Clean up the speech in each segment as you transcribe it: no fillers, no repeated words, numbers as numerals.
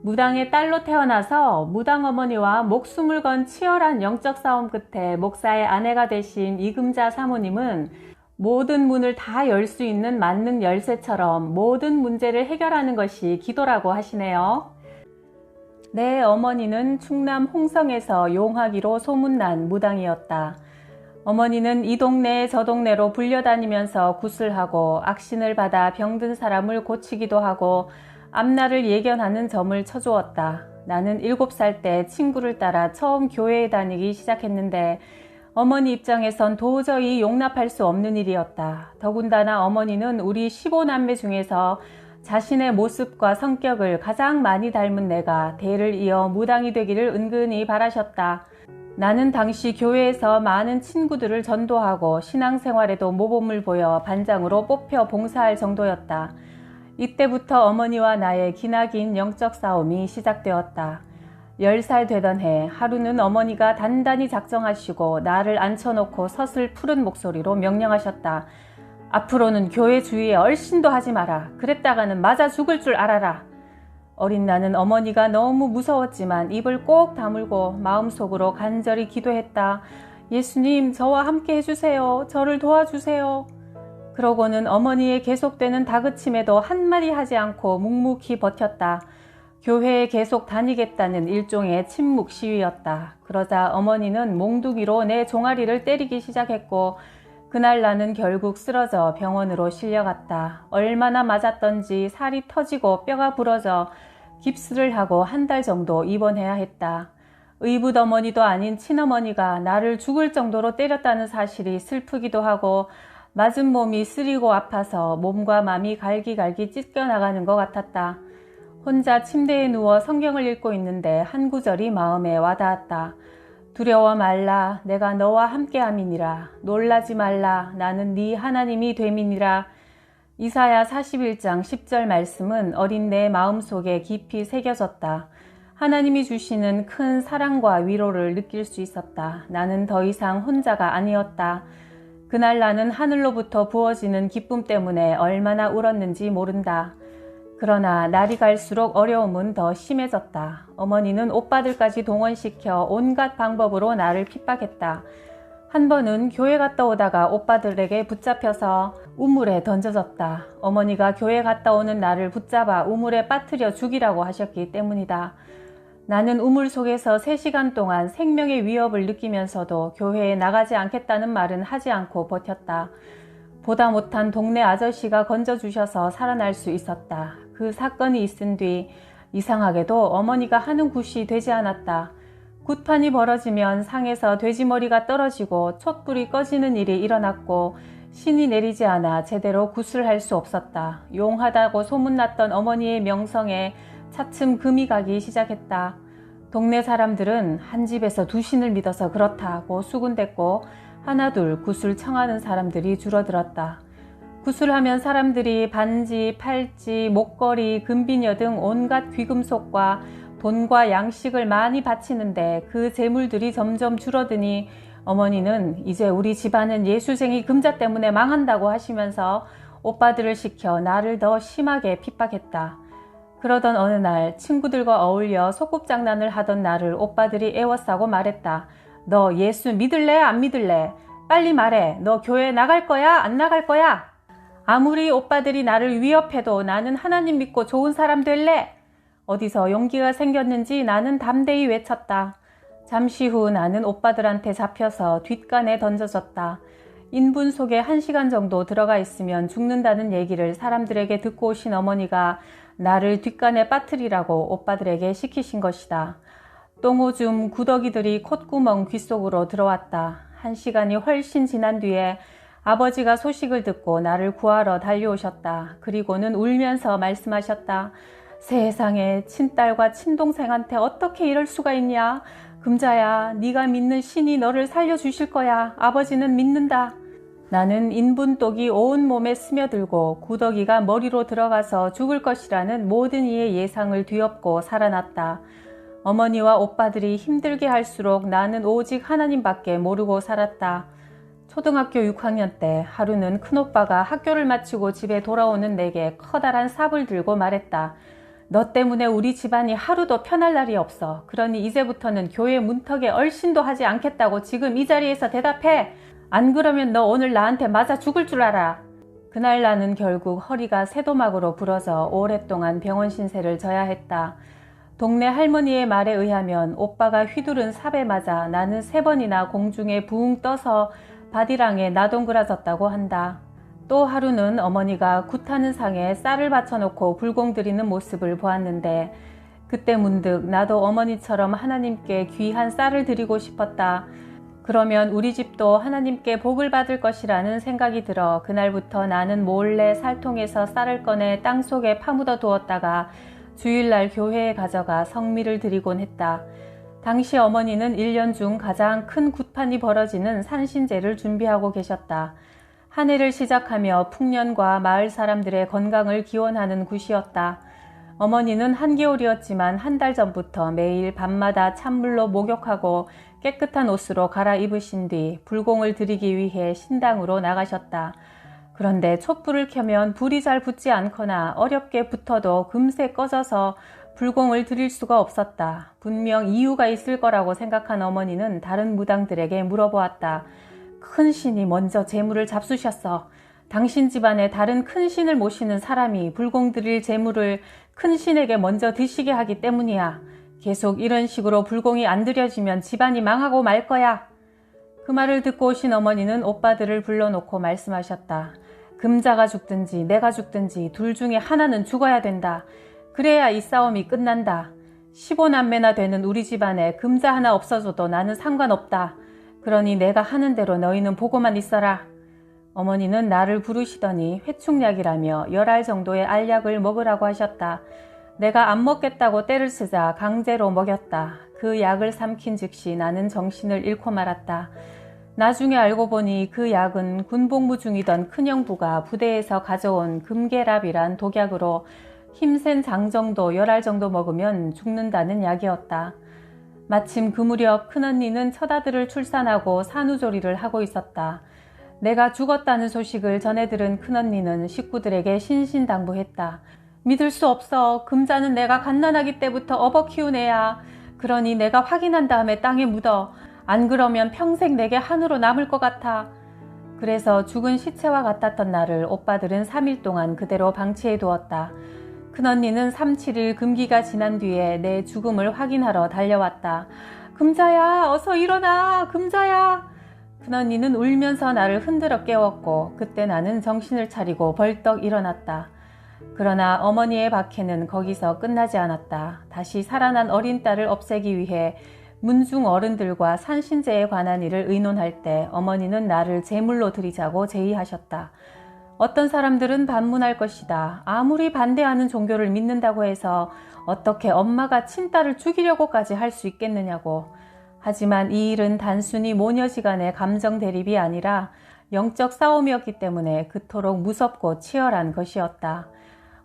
무당의 딸로 태어나서 무당 어머니와 목숨을 건 치열한 영적 싸움 끝에 목사의 아내가 되신 이금자 사모님은 모든 문을 다 열 수 있는 만능 열쇠처럼 모든 문제를 해결하는 것이 기도라고 하시네요. 내 어머니는 충남 홍성에서 용하기로 소문난 무당이었다. 어머니는 이 동네 저 동네로 불려다니면서 구슬하고 악신을 받아 병든 사람을 고치기도 하고 앞날을 예견하는 점을 쳐주었다. 나는 7살 때 친구를 따라 처음 교회에 다니기 시작했는데 어머니 입장에선 도저히 용납할 수 없는 일이었다. 더군다나 어머니는 우리 15남매 중에서 자신의 모습과 성격을 가장 많이 닮은 내가 대를 이어 무당이 되기를 은근히 바라셨다. 나는 당시 교회에서 많은 친구들을 전도하고 신앙생활에도 모범을 보여 반장으로 뽑혀 봉사할 정도였다. 이때부터 어머니와 나의 기나긴 영적 싸움이 시작되었다. 10살 되던 해 하루는 어머니가 단단히 작정하시고 나를 앉혀놓고 서슬 푸른 목소리로 명령하셨다. 앞으로는 교회 주위에 얼씬도 하지 마라. 그랬다가는 맞아 죽을 줄 알아라. 어린 나는 어머니가 너무 무서웠지만 입을 꼭 다물고 마음속으로 간절히 기도했다. 예수님, 저와 함께 해주세요. 저를 도와주세요. 그러고는 어머니의 계속되는 다그침에도 한마디 하지 않고 묵묵히 버텼다. 교회에 계속 다니겠다는 일종의 침묵 시위였다. 그러자 어머니는 몽둥이로 내 종아리를 때리기 시작했고 그날 나는 결국 쓰러져 병원으로 실려갔다. 얼마나 맞았던지 살이 터지고 뼈가 부러져 깁스를 하고 한 달 정도 입원해야 했다. 의붓 어머니도 아닌 친어머니가 나를 죽을 정도로 때렸다는 사실이 슬프기도 하고 맞은 몸이 쓰리고 아파서 몸과 마음이 갈기갈기 찢겨나가는 것 같았다. 혼자 침대에 누워 성경을 읽고 있는데 한 구절이 마음에 와닿았다. 두려워 말라 내가 너와 함께함이니라. 놀라지 말라 나는 네 하나님이 됨이니라. 이사야 41장 10절 말씀은 어린 내 마음속에 깊이 새겨졌다. 하나님이 주시는 큰 사랑과 위로를 느낄 수 있었다. 나는 더 이상 혼자가 아니었다. 그날 나는 하늘로부터 부어지는 기쁨 때문에 얼마나 울었는지 모른다. 그러나 날이 갈수록 어려움은 더 심해졌다. 어머니는 오빠들까지 동원시켜 온갖 방법으로 나를 핍박했다. 한 번은 교회 갔다 오다가 오빠들에게 붙잡혀서 우물에 던져졌다. 어머니가 교회 갔다 오는 나를 붙잡아 우물에 빠뜨려 죽이라고 하셨기 때문이다. 나는 우물 속에서 3시간 동안 생명의 위협을 느끼면서도 교회에 나가지 않겠다는 말은 하지 않고 버텼다. 보다 못한 동네 아저씨가 건져주셔서 살아날 수 있었다. 그 사건이 있은 뒤 이상하게도 어머니가 하는 굿이 되지 않았다. 굿판이 벌어지면 상에서 돼지머리가 떨어지고 촛불이 꺼지는 일이 일어났고 신이 내리지 않아 제대로 굿을 할 수 없었다. 용하다고 소문났던 어머니의 명성에 차츰 금이 가기 시작했다. 동네 사람들은 한 집에서 2신을 믿어서 그렇다고 수군댔고 하나둘 굿을 청하는 사람들이 줄어들었다. 굿을 하면 사람들이 반지, 팔찌, 목걸이, 금비녀 등 온갖 귀금속과 돈과 양식을 많이 바치는데 그 재물들이 점점 줄어드니 어머니는 이제 우리 집안은 예수쟁이 금자 때문에 망한다고 하시면서 오빠들을 시켜 나를 더 심하게 핍박했다. 그러던 어느 날 친구들과 어울려 소꿉장난을 하던 나를 오빠들이 애워싸고 말했다. 너 예수 믿을래? 안 믿을래? 빨리 말해. 너 교회 나갈 거야? 안 나갈 거야? 아무리 오빠들이 나를 위협해도 나는 하나님 믿고 좋은 사람 될래? 어디서 용기가 생겼는지 나는 담대히 외쳤다. 잠시 후 나는 오빠들한테 잡혀서 뒷간에 던져졌다. 인분 속에 1시간 정도 들어가 있으면 죽는다는 얘기를 사람들에게 듣고 오신 어머니가 나를 뒷간에 빠뜨리라고 오빠들에게 시키신 것이다. 똥오줌 구더기들이 콧구멍 귓속으로 들어왔다. 1시간이 훨씬 지난 뒤에 아버지가 소식을 듣고 나를 구하러 달려오셨다. 그리고는 울면서 말씀하셨다. 세상에 친딸과 친동생한테 어떻게 이럴 수가 있냐. 금자야, 네가 믿는 신이 너를 살려주실 거야. 아버지는 믿는다. 나는 인분독이 온 몸에 스며들고 구더기가 머리로 들어가서 죽을 것이라는 모든 이의 예상을 뒤엎고 살아났다. 어머니와 오빠들이 힘들게 할수록 나는 오직 하나님밖에 모르고 살았다. 초등학교 6학년 때 하루는 큰오빠가 학교를 마치고 집에 돌아오는 내게 커다란 삽을 들고 말했다. 너 때문에 우리 집안이 하루도 편할 날이 없어. 그러니 이제부터는 교회 문턱에 얼씬도 하지 않겠다고 지금 이 자리에서 대답해. 안 그러면 너 오늘 나한테 맞아 죽을 줄 알아. 그날 나는 결국 허리가 세도막으로 부러져 오랫동안 병원 신세를 져야 했다. 동네 할머니의 말에 의하면 오빠가 휘두른 삽에 맞아 나는 3번이나 공중에 붕 떠서 바디랑에 나동그라졌다고 한다. 또 하루는 어머니가 굿하는 상에 쌀을 받쳐놓고 불공 드리는 모습을 보았는데 그때 문득 나도 어머니처럼 하나님께 귀한 쌀을 드리고 싶었다. 그러면 우리 집도 하나님께 복을 받을 것이라는 생각이 들어 그날부터 나는 몰래 쌀통에서 쌀을 꺼내 땅속에 파묻어 두었다가 주일날 교회에 가져가 성미를 드리곤 했다. 당시 어머니는 1년 중 가장 큰 굿판이 벌어지는 산신제를 준비하고 계셨다. 한 해를 시작하며 풍년과 마을 사람들의 건강을 기원하는 굿이었다. 어머니는 한겨울이었지만 1달 전부터 매일 밤마다 찬물로 목욕하고 깨끗한 옷으로 갈아입으신 뒤 불공을 드리기 위해 신당으로 나가셨다. 그런데 촛불을 켜면 불이 잘 붙지 않거나 어렵게 붙어도 금세 꺼져서 불공을 드릴 수가 없었다. 분명 이유가 있을 거라고 생각한 어머니는 다른 무당들에게 물어보았다. 큰 신이 먼저 재물을 잡수셨어. 당신 집안에 다른 큰 신을 모시는 사람이 불공 드릴 재물을 큰 신에게 먼저 드시게 하기 때문이야. 계속 이런 식으로 불공이 안 드려지면 집안이 망하고 말 거야. 그 말을 듣고 오신 어머니는 오빠들을 불러놓고 말씀하셨다. 금자가 죽든지 내가 죽든지 둘 중에 하나는 죽어야 된다. 그래야 이 싸움이 끝난다. 15남매나 되는 우리 집안에 금자 하나 없어져도 나는 상관없다. 그러니 내가 하는 대로 너희는 보고만 있어라. 어머니는 나를 부르시더니 회충약이라며 10알 정도의 알약을 먹으라고 하셨다. 내가 안 먹겠다고 떼를 쓰자 강제로 먹였다. 그 약을 삼킨 즉시 나는 정신을 잃고 말았다. 나중에 알고 보니 그 약은 군복무 중이던 큰형부가 부대에서 가져온 금계랍이란 독약으로 힘센 장정도 10알 정도 먹으면 죽는다는 약이었다. 마침 그 무렵 큰언니는 처다들을 출산하고 산후조리를 하고 있었다. 내가 죽었다는 소식을 전해 들은 큰언니는 식구들에게 신신당부했다. 믿을 수 없어. 금자는 내가 갓난아기 때부터 업어 키운 애야. 그러니 내가 확인한 다음에 땅에 묻어. 안 그러면 평생 내게 한우로 남을 것 같아. 그래서 죽은 시체와 같았던 나를 오빠들은 3일 동안 그대로 방치해 두었다. 큰언니는 3, 7일 금기가 지난 뒤에 내 죽음을 확인하러 달려왔다. 금자야, 어서 일어나. 금자야. 큰언니는 울면서 나를 흔들어 깨웠고 그때 나는 정신을 차리고 벌떡 일어났다. 그러나 어머니의 박해는 거기서 끝나지 않았다. 다시 살아난 어린 딸을 없애기 위해 문중 어른들과 산신제에 관한 일을 의논할 때 어머니는 나를 제물로 드리자고 제의하셨다. 어떤 사람들은 반문할 것이다. 아무리 반대하는 종교를 믿는다고 해서 어떻게 엄마가 친딸을 죽이려고까지 할 수 있겠느냐고. 하지만 이 일은 단순히 모녀지간의 감정 대립이 아니라 영적 싸움이었기 때문에 그토록 무섭고 치열한 것이었다.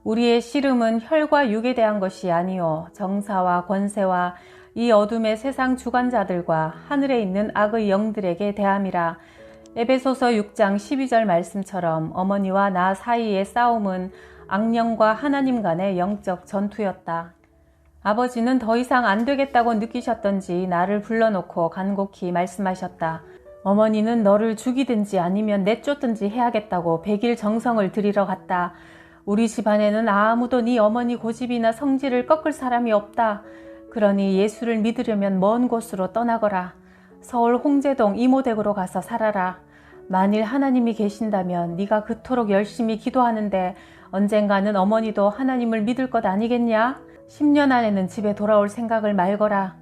우리의 씨름은 혈과 육에 대한 것이 아니요 정사와 권세와 이 어둠의 세상 주관자들과 하늘에 있는 악의 영들에게 대함이라. 에베소서 6장 12절 말씀처럼 어머니와 나 사이의 싸움은 악령과 하나님 간의 영적 전투였다. 아버지는 더 이상 안 되겠다고 느끼셨던지 나를 불러놓고 간곡히 말씀하셨다. 어머니는 너를 죽이든지 아니면 내쫓든지 해야겠다고 100일 정성을 들이러 갔다. 우리 집안에는 아무도 네 어머니 고집이나 성질을 꺾을 사람이 없다. 그러니 예수를 믿으려면 먼 곳으로 떠나거라. 서울 홍제동 이모댁으로 가서 살아라. 만일 하나님이 계신다면 네가 그토록 열심히 기도하는데 언젠가는 어머니도 하나님을 믿을 것 아니겠냐? 10년 안에는 집에 돌아올 생각을 말거라.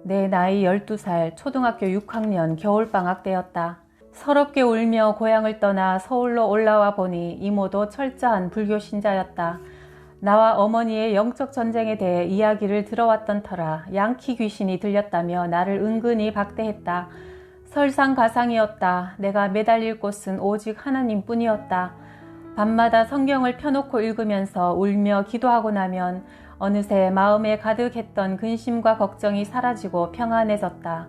내 나이 12살 초등학교 6학년 겨울방학 때였다. 서럽게 울며 고향을 떠나 서울로 올라와 보니 이모도 철저한 불교 신자였다. 나와 어머니의 영적 전쟁에 대해 이야기를 들어왔던 터라 양키 귀신이 들렸다며 나를 은근히 박대했다. 설상가상이었다. 내가 매달릴 곳은 오직 하나님뿐이었다. 밤마다 성경을 펴놓고 읽으면서 울며 기도하고 나면 어느새 마음에 가득했던 근심과 걱정이 사라지고 평안해졌다.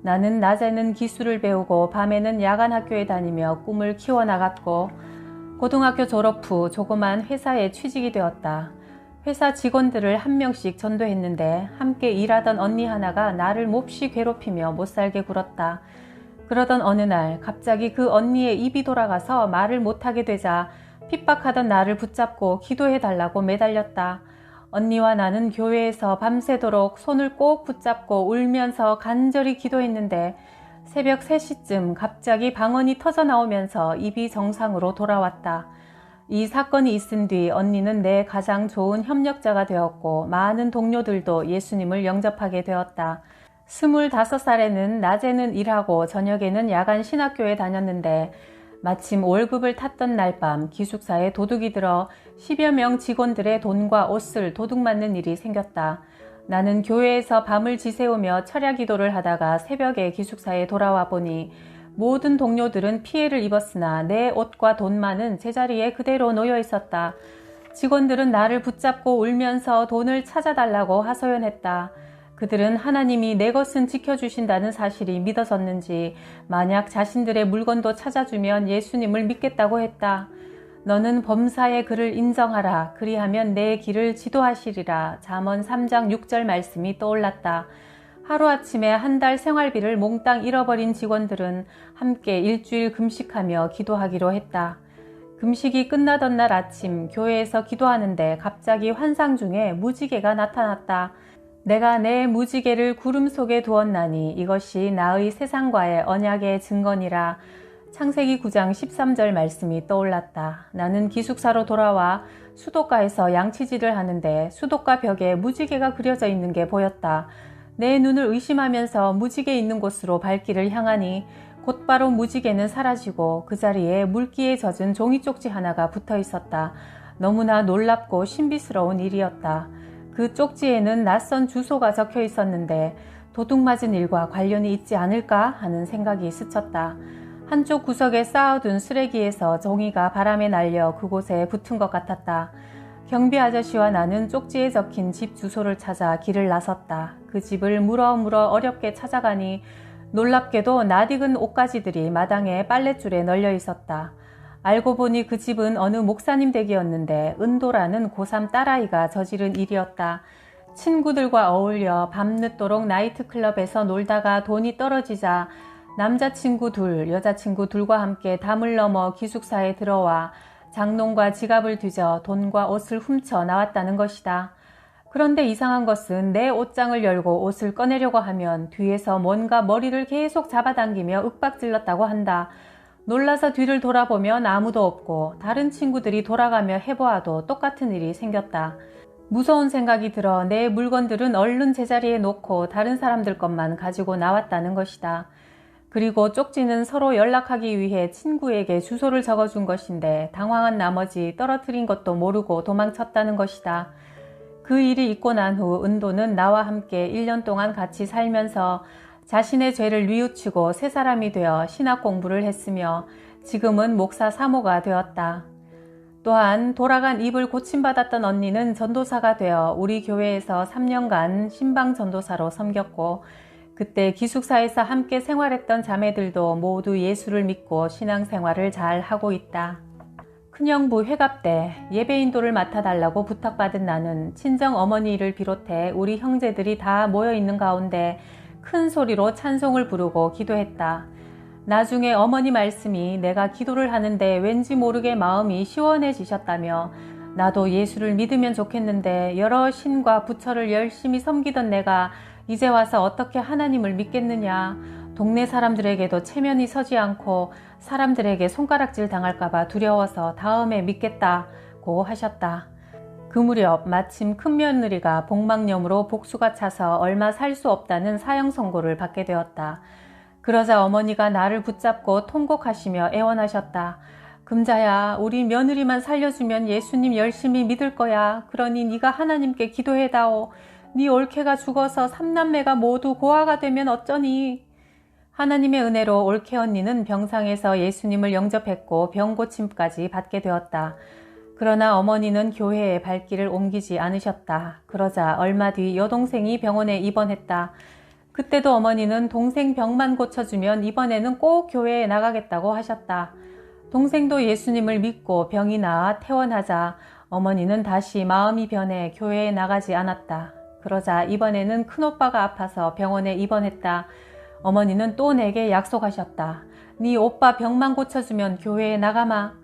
나는 낮에는 기술을 배우고 밤에는 야간 학교에 다니며 꿈을 키워나갔고 고등학교 졸업 후 조그만 회사에 취직이 되었다. 회사 직원들을 한 명씩 전도했는데 함께 일하던 언니 하나가 나를 몹시 괴롭히며 못살게 굴었다. 그러던 어느 날 갑자기 그 언니의 입이 돌아가서 말을 못하게 되자 핍박하던 나를 붙잡고 기도해달라고 매달렸다. 언니와 나는 교회에서 밤새도록 손을 꼭 붙잡고 울면서 간절히 기도했는데 새벽 3시쯤 갑자기 방언이 터져 나오면서 입이 정상으로 돌아왔다. 이 사건이 있은 뒤 언니는 내 가장 좋은 협력자가 되었고 많은 동료들도 예수님을 영접하게 되었다. 25살에는 낮에는 일하고 저녁에는 야간 신학교에 다녔는데 마침 월급을 탔던 날 밤 기숙사에 도둑이 들어 10여 명 직원들의 돈과 옷을 도둑맞는 일이 생겼다. 나는 교회에서 밤을 지새우며 철야 기도를 하다가 새벽에 기숙사에 돌아와 보니 모든 동료들은 피해를 입었으나 내 옷과 돈만은 제자리에 그대로 놓여 있었다. 직원들은 나를 붙잡고 울면서 돈을 찾아달라고 하소연했다. 그들은 하나님이 내 것은 지켜주신다는 사실이 믿어졌는지 만약 자신들의 물건도 찾아주면 예수님을 믿겠다고 했다. 너는 범사의 그를 인정하라. 그리하면 내 길을 지도하시리라. 잠언 3장 6절 말씀이 떠올랐다. 하루아침에 한 달 생활비를 몽땅 잃어버린 직원들은 함께 일주일 금식하며 기도하기로 했다. 금식이 끝나던 날 아침 교회에서 기도하는데 갑자기 환상 중에 무지개가 나타났다. 내가 내 무지개를 구름 속에 두었나니 이것이 나의 세상과의 언약의 증거니라. 창세기 9장 13절 말씀이 떠올랐다. 나는 기숙사로 돌아와 수도가에서 양치질을 하는데 수도가 벽에 무지개가 그려져 있는 게 보였다. 내 눈을 의심하면서 무지개 있는 곳으로 발길을 향하니 곧바로 무지개는 사라지고 그 자리에 물기에 젖은 종이 쪽지 하나가 붙어 있었다. 너무나 놀랍고 신비스러운 일이었다. 그 쪽지에는 낯선 주소가 적혀 있었는데 도둑맞은 일과 관련이 있지 않을까 하는 생각이 스쳤다. 한쪽 구석에 쌓아둔 쓰레기에서 종이가 바람에 날려 그곳에 붙은 것 같았다. 경비 아저씨와 나는 쪽지에 적힌 집 주소를 찾아 길을 나섰다. 그 집을 물어 어렵게 찾아가니 놀랍게도 낯익은 옷가지들이 마당에 빨랫줄에 널려 있었다. 알고 보니 그 집은 어느 목사님 댁이었는데 은도라는 고3 딸아이가 저지른 일이었다. 친구들과 어울려 밤늦도록 나이트클럽에서 놀다가 돈이 떨어지자 남자친구 둘, 여자친구 둘과 함께 담을 넘어 기숙사에 들어와 장롱과 지갑을 뒤져 돈과 옷을 훔쳐 나왔다는 것이다. 그런데 이상한 것은 내 옷장을 열고 옷을 꺼내려고 하면 뒤에서 뭔가 머리를 계속 잡아당기며 윽박질렀다고 한다. 놀라서 뒤를 돌아보면 아무도 없고 다른 친구들이 돌아가며 해보아도 똑같은 일이 생겼다. 무서운 생각이 들어 내 물건들은 얼른 제자리에 놓고 다른 사람들 것만 가지고 나왔다는 것이다. 그리고 쪽지는 서로 연락하기 위해 친구에게 주소를 적어준 것인데 당황한 나머지 떨어뜨린 것도 모르고 도망쳤다는 것이다. 그 일이 있고 난 후 은도는 나와 함께 1년 동안 같이 살면서 자신의 죄를 뉘우치고 새 사람이 되어 신학 공부를 했으며 지금은 목사 사모가 되었다. 또한 돌아간 입을 고침받았던 언니는 전도사가 되어 우리 교회에서 3년간 신방 전도사로 섬겼고 그때 기숙사에서 함께 생활했던 자매들도 모두 예수를 믿고 신앙생활을 잘 하고 있다. 큰형부 회갑 때 예배인도를 맡아달라고 부탁받은 나는 친정 어머니를 비롯해 우리 형제들이 다 모여있는 가운데 큰 소리로 찬송을 부르고 기도했다. 나중에 어머니 말씀이 내가 기도를 하는데 왠지 모르게 마음이 시원해지셨다며 나도 예수를 믿으면 좋겠는데 여러 신과 부처를 열심히 섬기던 내가 이제 와서 어떻게 하나님을 믿겠느냐. 동네 사람들에게도 체면이 서지 않고 사람들에게 손가락질 당할까봐 두려워서 다음에 믿겠다고 하셨다. 그 무렵 마침 큰며느리가 복막염으로 복수가 차서 얼마 살 수 없다는 사형 선고를 받게 되었다. 그러자 어머니가 나를 붙잡고 통곡하시며 애원하셨다. 금자야, 우리 며느리만 살려주면 예수님 열심히 믿을 거야. 그러니 네가 하나님께 기도해다오. 네 올케가 죽어서 3남매가 모두 고아가 되면 어쩌니. 하나님의 은혜로 올케 언니는 병상에서 예수님을 영접했고 병고침까지 받게 되었다. 그러나 어머니는 교회에 발길을 옮기지 않으셨다. 그러자 얼마 뒤 여동생이 병원에 입원했다. 그때도 어머니는 동생 병만 고쳐주면 이번에는 꼭 교회에 나가겠다고 하셨다. 동생도 예수님을 믿고 병이 나아 퇴원하자 어머니는 다시 마음이 변해 교회에 나가지 않았다. 그러자 이번에는 큰오빠가 아파서 병원에 입원했다. 어머니는 또 내게 약속하셨다. 네 오빠 병만 고쳐주면 교회에 나가마.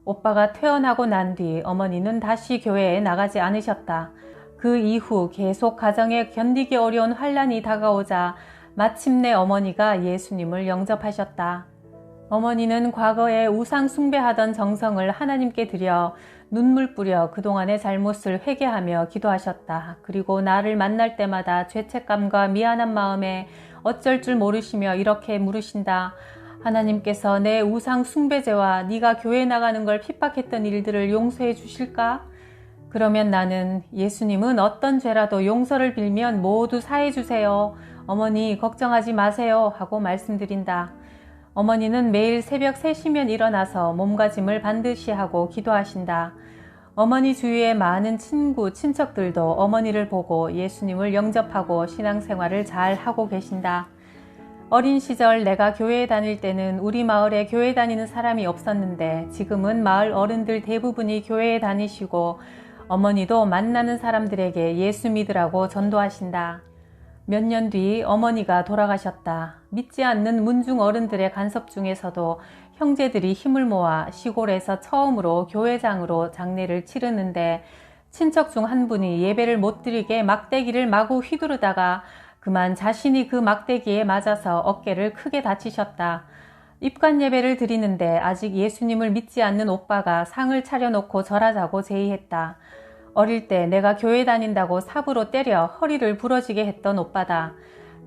오빠가 퇴원하고 난 뒤 어머니는 다시 교회에 나가지 않으셨다. 그 이후 계속 가정에 견디기 어려운 환란이 다가오자 마침내 어머니가 예수님을 영접하셨다. 어머니는 과거에 우상 숭배하던 정성을 하나님께 드려 눈물 뿌려 그동안의 잘못을 회개하며 기도하셨다. 그리고 나를 만날 때마다 죄책감과 미안한 마음에 어쩔 줄 모르시며 이렇게 물으신다. 하나님께서 내 우상 숭배죄와 네가 교회 나가는 걸 핍박했던 일들을 용서해 주실까? 그러면 나는 예수님은 어떤 죄라도 용서를 빌면 모두 사해 주세요. 어머니 걱정하지 마세요 하고 말씀드린다. 어머니는 매일 새벽 3시면 일어나서 몸가짐을 반드시 하고 기도하신다. 어머니 주위의 많은 친구, 친척들도 어머니를 보고 예수님을 영접하고 신앙생활을 잘 하고 계신다. 어린 시절 내가 교회에 다닐 때는 우리 마을에 교회 다니는 사람이 없었는데 지금은 마을 어른들 대부분이 교회에 다니시고 어머니도 만나는 사람들에게 예수 믿으라고 전도하신다. 몇 년 뒤 어머니가 돌아가셨다. 믿지 않는 문중 어른들의 간섭 중에서도 형제들이 힘을 모아 시골에서 처음으로 교회장으로 장례를 치르는데 친척 중 한 분이 예배를 못 드리게 막대기를 마구 휘두르다가 그만 자신이 그 막대기에 맞아서 어깨를 크게 다치셨다. 입관 예배를 드리는데 아직 예수님을 믿지 않는 오빠가 상을 차려놓고 절하자고 제의했다. 어릴 때 내가 교회 다닌다고 삽으로 때려 허리를 부러지게 했던 오빠다.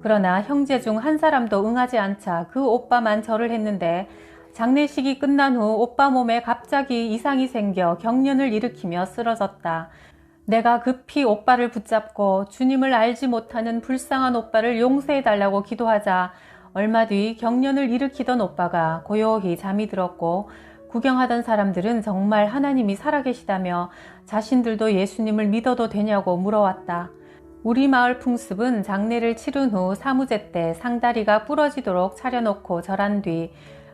그러나 형제 중 한 사람도 응하지 않자 그 오빠만 절을 했는데 장례식이 끝난 후 오빠 몸에 갑자기 이상이 생겨 경련을 일으키며 쓰러졌다. 내가 급히 오빠를 붙잡고 주님을 알지 못하는 불쌍한 오빠를 용서해달라고 기도하자 얼마 뒤 경련을 일으키던 오빠가 고요히 잠이 들었고 구경하던 사람들은 정말 하나님이 살아계시다며 자신들도 예수님을 믿어도 되냐고 물어왔다. 우리 마을 풍습은 장례를 치른 후 사무제 때 상다리가 부러지도록 차려놓고 절한 뒤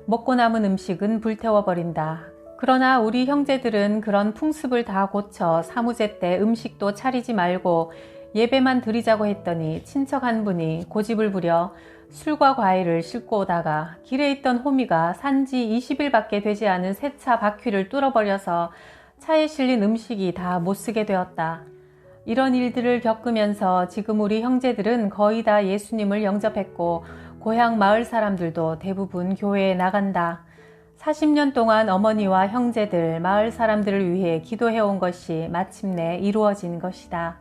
먹고 남은 음식은 불태워버린다. 그러나 우리 형제들은 그런 풍습을 다 고쳐 사무제 때 음식도 차리지 말고 예배만 드리자고 했더니 친척 한 분이 고집을 부려 술과 과일을 싣고 오다가 길에 있던 호미가 산지 20일밖에 되지 않은 새 차 바퀴를 뚫어버려서 차에 실린 음식이 다 못쓰게 되었다. 이런 일들을 겪으면서 지금 우리 형제들은 거의 다 예수님을 영접했고 고향 마을 사람들도 대부분 교회에 나간다. 40년 동안 어머니와 형제들, 마을 사람들을 위해 기도해온 것이 마침내 이루어진 것이다.